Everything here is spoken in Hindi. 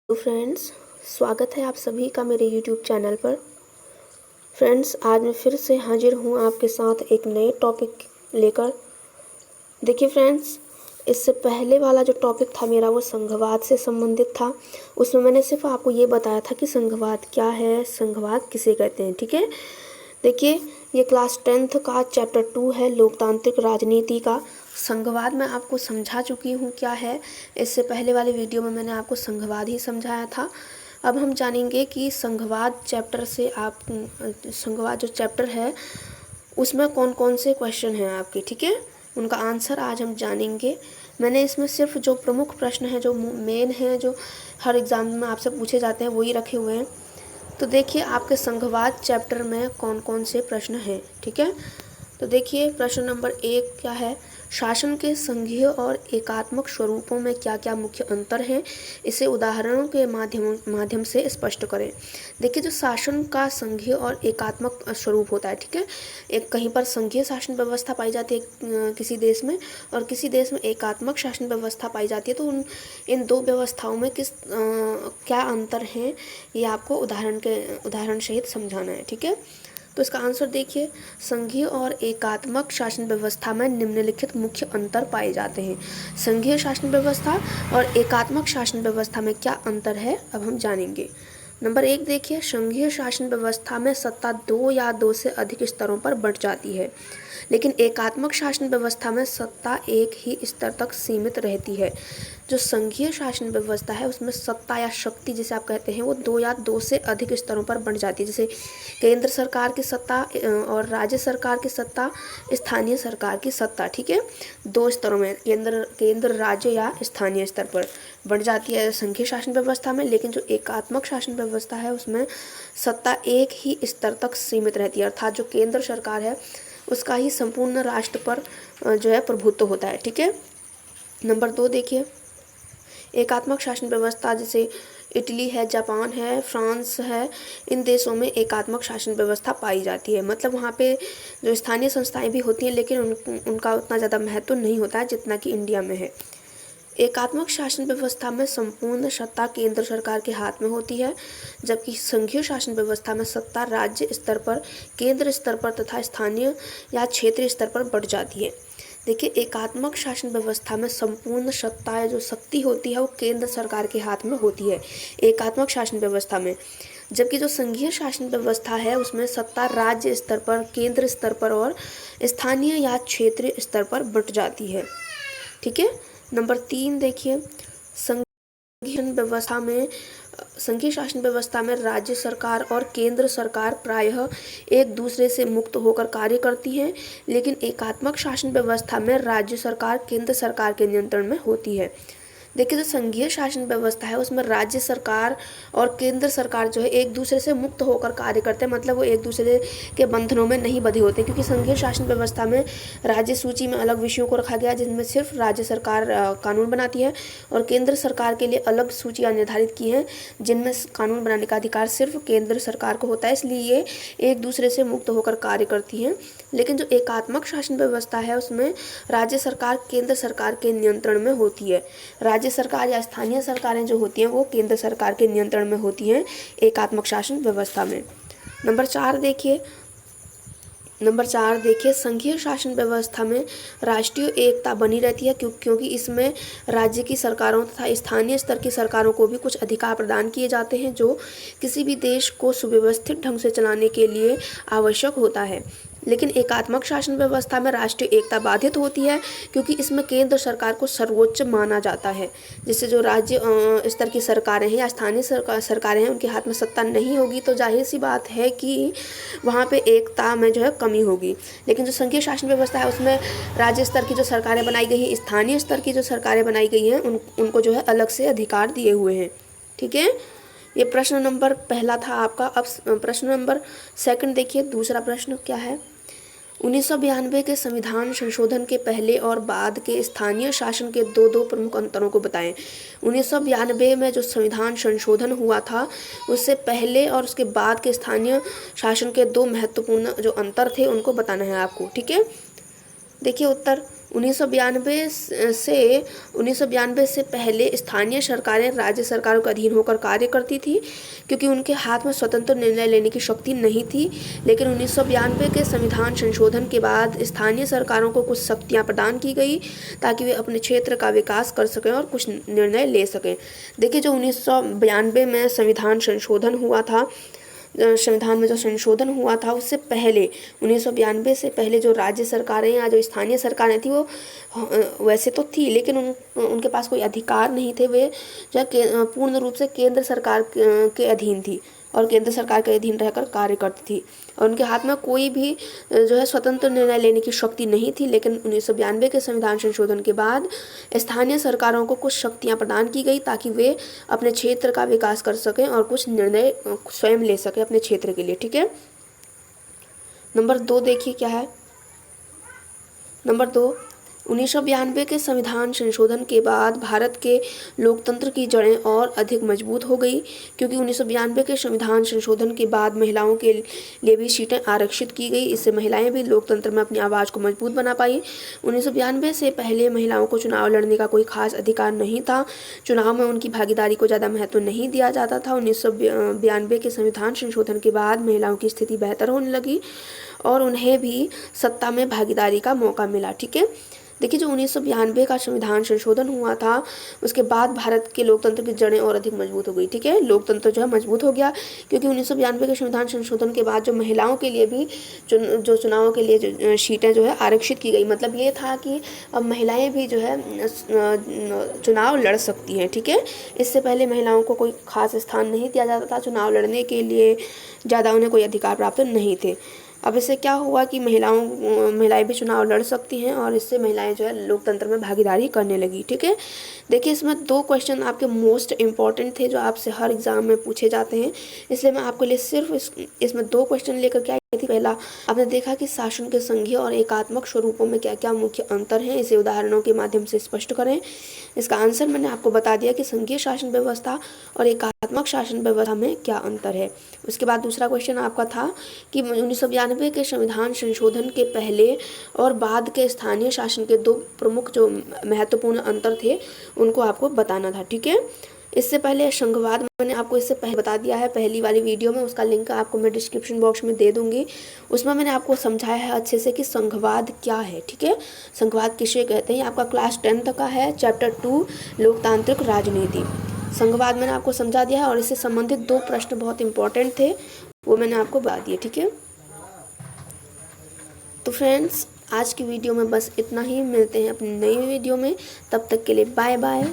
तो फ्रेंड्स, स्वागत है आप सभी का मेरे यूट्यूब चैनल पर। फ्रेंड्स, आज मैं फिर से हाजिर हूँ आपके साथ एक नए टॉपिक लेकर। देखिए फ्रेंड्स, इससे पहले वाला जो टॉपिक था मेरा वो संघवाद से संबंधित था। उसमें मैंने सिर्फ आपको ये बताया था कि संघवाद क्या है, संघवाद किसे कहते हैं। ठीक है, देखिए ये क्लास 10th का चैप्टर 2 है, लोकतांत्रिक राजनीति का। संघवाद मैं आपको समझा चुकी हूँ क्या है। इससे पहले वाले वीडियो में मैंने आपको संघवाद ही समझाया था। अब हम जानेंगे कि संघवाद चैप्टर से आप संघवाद जो चैप्टर है उसमें कौन कौन से क्वेश्चन हैं आपके। ठीक है, उनका आंसर आज हम जानेंगे। मैंने इसमें सिर्फ जो प्रमुख प्रश्न हैं, जो मेन हैं, जो हर एग्ज़ाम में आपसे पूछे जाते हैं, वही रखे हुए हैं। तो देखिए आपके संघवाद चैप्टर में कौन कौन से प्रश्न हैं। ठीक है, तो देखिए प्रश्न नंबर 1 क्या है, शासन के संघीय और एकात्मक स्वरूपों में क्या क्या मुख्य अंतर हैं, इसे उदाहरणों के माध्यम से स्पष्ट करें। देखिए जो शासन का संघीय और एकात्मक स्वरूप होता है, ठीक है, एक कहीं पर संघीय शासन व्यवस्था पाई जाती है किसी देश में, और किसी देश में एकात्मक शासन व्यवस्था पाई जाती है। तो इन दो व्यवस्थाओं में क्या अंतर हैं, ये आपको उदाहरण सहित समझाना है। ठीक है, तो इसका आंसर देखिए, संघीय और एकात्मक शासन व्यवस्था में निम्नलिखित मुख्य अंतर पाए जाते हैं। संघीय शासन व्यवस्था और एकात्मक शासन व्यवस्था में क्या अंतर है, अब हम जानेंगे। नंबर 1 देखिए, संघीय शासन व्यवस्था में सत्ता 2 या 2 से अधिक स्तरों पर बंट जाती है, लेकिन एकात्मक शासन व्यवस्था में सत्ता एक ही स्तर तक सीमित रहती है। जो संघीय शासन व्यवस्था है उसमें सत्ता या शक्ति जिसे आप कहते हैं वो 2 या 2 से अधिक स्तरों पर बंट जाती है। जैसे केंद्र सरकार की सत्ता और राज्य सरकार की सत्ता, स्थानीय सरकार की सत्ता। ठीक है, 2 स्तरों में केंद्र राज्य या स्थानीय स्तर पर बंट जाती है संघीय शासन व्यवस्था में। लेकिन जो एकात्मक शासन व्यवस्था है उसमें सत्ता एक ही स्तर तक सीमित रहती है, अर्थात जो केंद्र सरकार है उसका ही संपूर्ण राष्ट्र पर जो है प्रभुत्व होता है। ठीक है, नंबर 2 देखिए, एकात्मक शासन व्यवस्था जैसे इटली है, जापान है, फ्रांस है, इन देशों में एकात्मक शासन व्यवस्था पाई जाती है। मतलब वहाँ पे जो स्थानीय संस्थाएं भी होती हैं, लेकिन उनका उतना ज़्यादा महत्व नहीं होता है जितना कि इंडिया में है। एकात्मक शासन व्यवस्था में संपूर्ण सत्ता केंद्र सरकार के हाथ में होती है, जबकि संघीय शासन व्यवस्था में सत्ता राज्य स्तर पर, केंद्र स्तर पर तथा स्थानीय या क्षेत्रीय स्तर पर बढ़ जाती है। देखिए एकात्मक शासन व्यवस्था में संपूर्ण सत्ता है, जो शक्ति होती है वो केंद्र सरकार के हाथ में होती है एकात्मक शासन व्यवस्था में। जबकि जो संघीय शासन व्यवस्था है उसमें सत्ता राज्य स्तर पर, केंद्र स्तर पर और स्थानीय या क्षेत्रीय स्तर पर बंट जाती है। ठीक है, नंबर 3 देखिए, संघीय शासन व्यवस्था में राज्य सरकार और केंद्र सरकार प्रायः एक दूसरे से मुक्त होकर कार्य करती हैं, लेकिन एकात्मक शासन व्यवस्था में राज्य सरकार केंद्र सरकार के नियंत्रण में होती है। देखिए जो संघीय शासन व्यवस्था है उसमें राज्य सरकार और केंद्र सरकार जो है एक दूसरे से मुक्त होकर कार्य करते हैं, मतलब वो एक दूसरे के बंधनों में नहीं बंधे होते, क्योंकि संघीय शासन व्यवस्था में राज्य सूची में अलग विषयों को रखा गया जिनमें सिर्फ राज्य सरकार कानून बनाती है, और केंद्र सरकार के लिए अलग सूचियाँ निर्धारित की हैं जिनमें कानून बनाने का अधिकार सिर्फ केंद्र सरकार को होता है, इसलिए ये एक दूसरे से मुक्त होकर कार्य करती हैं। लेकिन जो एकात्मक शासन व्यवस्था है उसमें राज्य सरकार केंद्र सरकार के नियंत्रण में होती है। राज्य सरकार या स्थानीय सरकारें जो होती हैं वो केंद्र सरकार के नियंत्रण में होती हैं एकात्मक शासन व्यवस्था में। नंबर 4 देखिए, संघीय शासन व्यवस्था में राष्ट्रीय एकता बनी रहती है, क्योंकि इसमें राज्य की सरकारों तथा स्थानीय स्तर की सरकारों को भी कुछ अधिकार प्रदान किए जाते हैं जो किसी भी देश को सुव्यवस्थित ढंग से चलाने के लिए आवश्यक होता है। लेकिन एकात्मक शासन व्यवस्था में राष्ट्रीय एकता बाधित होती है, क्योंकि इसमें केंद्र सरकार को सर्वोच्च माना जाता है। जिससे जो राज्य स्तर की सरकारें हैं या स्थानीय सरकारें हैं उनके हाथ में सत्ता नहीं होगी, तो जाहिर सी बात है कि वहाँ पे एकता में जो है कमी होगी। लेकिन जो संघीय शासन व्यवस्था है उसमें राज्य स्तर की जो सरकारें बनाई गई हैं, स्थानीय स्तर की जो सरकारें बनाई गई हैं, उनको जो है अलग से अधिकार दिए हुए हैं। ठीक है, ये प्रश्न नंबर पहला था आपका। अब प्रश्न नंबर 2 देखिए, दूसरा प्रश्न क्या है, 1992 के संविधान संशोधन के पहले और बाद के स्थानीय शासन के दो प्रमुख अंतरों को बताएं। 1992 में जो संविधान संशोधन हुआ था उससे पहले और उसके बाद के स्थानीय शासन के 2 महत्वपूर्ण जो अंतर थे उनको बताना है आपको। ठीक है, देखिए उत्तर, 1992 से पहले स्थानीय सरकारें राज्य सरकारों के अधीन होकर कार्य करती थी, क्योंकि उनके हाथ में स्वतंत्र निर्णय लेने की शक्ति नहीं थी। लेकिन 1992 के संविधान संशोधन के बाद स्थानीय सरकारों को कुछ शक्तियां प्रदान की गई, ताकि वे अपने क्षेत्र का विकास कर सकें और कुछ निर्णय ले सकें। देखिए, जो 1992 में संविधान में जो संशोधन हुआ था, उससे पहले 1992 से पहले जो राज्य सरकारें या जो स्थानीय सरकारें थी, वो वैसे तो थी, लेकिन उनके पास कोई अधिकार नहीं थे। वे जो पूर्ण रूप से केंद्र सरकार के अधीन थी और केंद्र सरकार के अधीन रहकर कार्य करती थी, और उनके हाथ में कोई भी जो है स्वतंत्र निर्णय लेने की शक्ति नहीं थी। लेकिन 1992 के संविधान संशोधन के बाद स्थानीय सरकारों को कुछ शक्तियां प्रदान की गई, ताकि वे अपने क्षेत्र का विकास कर सकें और कुछ निर्णय स्वयं ले सकें अपने क्षेत्र के लिए। ठीक है, नंबर 2 देखिए क्या है। नंबर 2, 1992 के संविधान संशोधन के बाद भारत के लोकतंत्र की जड़ें और अधिक मजबूत हो गई, क्योंकि 1992 के संविधान संशोधन के बाद महिलाओं के लिए भी सीटें आरक्षित की गई। इससे महिलाएं भी लोकतंत्र में अपनी आवाज़ को मजबूत बना पाई। 1992 से पहले महिलाओं को चुनाव लड़ने का कोई खास अधिकार नहीं था। चुनाव में उनकी भागीदारी को ज़्यादा महत्व नहीं दिया जाता था। 1992 के संविधान संशोधन के बाद महिलाओं की स्थिति बेहतर होने लगी और उन्हें भी सत्ता में भागीदारी का मौका मिला। ठीक है, देखिए, जो 1992 का संविधान संशोधन हुआ था, उसके बाद भारत के लोकतंत्र की जड़ें और अधिक मजबूत हो गई। ठीक है, लोकतंत्र जो है मजबूत हो गया, क्योंकि 1992 के संविधान संशोधन के बाद जो महिलाओं के लिए भी जो चुनावों के लिए जो सीटें जो है आरक्षित की गई। मतलब ये था कि अब महिलाएं भी जो है चुनाव लड़ सकती हैं। ठीक है, इससे पहले महिलाओं को कोई खास स्थान नहीं दिया जाता था, चुनाव लड़ने के लिए ज़्यादा उन्हें कोई अधिकार प्राप्त नहीं थे। अब इससे क्या हुआ कि महिलाएं भी चुनाव लड़ सकती हैं, और इससे महिलाएं जो है लोकतंत्र में भागीदारी करने लगी। ठीक है, देखिए, इसमें 2 क्वेश्चन आपके मोस्ट इम्पॉर्टेंट थे, जो आपसे हर एग्जाम में पूछे जाते हैं, इसलिए मैं आपके लिए सिर्फ इसमें 2 क्वेश्चन लेकर के आई थी। पहला, आपने देखा कि शासन के संघीय और एकात्मक स्वरूपों में क्या क्या मुख्य अंतर हैं, इसे उदाहरणों के माध्यम से स्पष्ट करें। इसका आंसर मैंने आपको बता दिया कि संघीय शासन व्यवस्था और एकात्मक शासन व्यवस्था में क्या अंतर है। उसके बाद दूसरा क्वेश्चन आपका था कि 1992 के संविधान संशोधन के पहले और बाद के स्थानीय शासन के 2 प्रमुख जो महत्वपूर्ण अंतर थे, उनको आपको बताना था। ठीक है, इससे पहले संघवाद मैंने आपको इससे पहले बता दिया है पहली वाली वीडियो में, उसका लिंक आपको मैं डिस्क्रिप्शन बॉक्स में दे दूंगी। उसमें मैंने आपको समझाया है अच्छे से कि संघवाद क्या है। ठीक है, संघवाद किसे कहते हैं, आपका क्लास 10 तक का है, चैप्टर 2 लोकतांत्रिक राजनीति। संघवाद मैंने आपको समझा दिया है, और इससे संबंधित 2 प्रश्न बहुत इंपॉर्टेंट थे, वो मैंने आपको बता दिए। ठीक है, तो फ्रेंड्स, आज की वीडियो में बस इतना ही। मिलते हैं अपनी नई वीडियो में, तब तक के लिए बाय बाय।